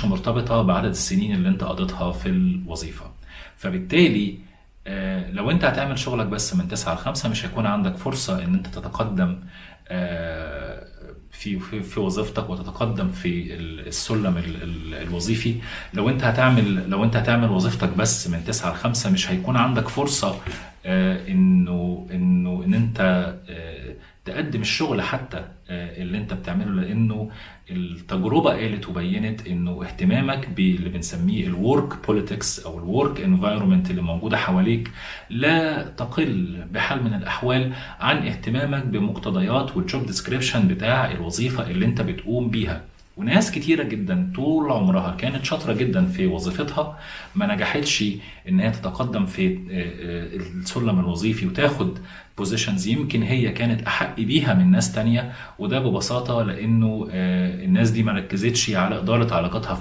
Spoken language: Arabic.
مرتبطة بعدد السنين اللي انت قضيتها في الوظيفة. فبالتالي لو انت هتعمل شغلك بس من 9 ل 5 مش هيكون عندك فرصة ان انت تتقدم في وظيفتك وتتقدم في السلم الوظيفي. لو انت هتعمل وظيفتك بس من 9 ل 5 مش هيكون عندك فرصة ان انت تقدم الشغل حتى اللي انت بتعمله، لانه التجربة قالت وبينت انه اهتمامك باللي بنسميه الورك بوليتكس او الورك انفايرمنت اللي موجودة حواليك لا تقل بحال من الاحوال عن اهتمامك بمقتضيات والجوب ديسكريبشن بتاع الوظيفة اللي انت بتقوم بيها. وناس كتيرة جدا طول عمرها كانت شاطرة جدا في وظيفتها ما نجحتش ان هي تتقدم في السلم الوظيفي وتاخد بوزيشنز يمكن هي كانت احق بيها من ناس تانية. وده ببساطة لانه الناس دي ما ركزتش على ادارة علاقاتها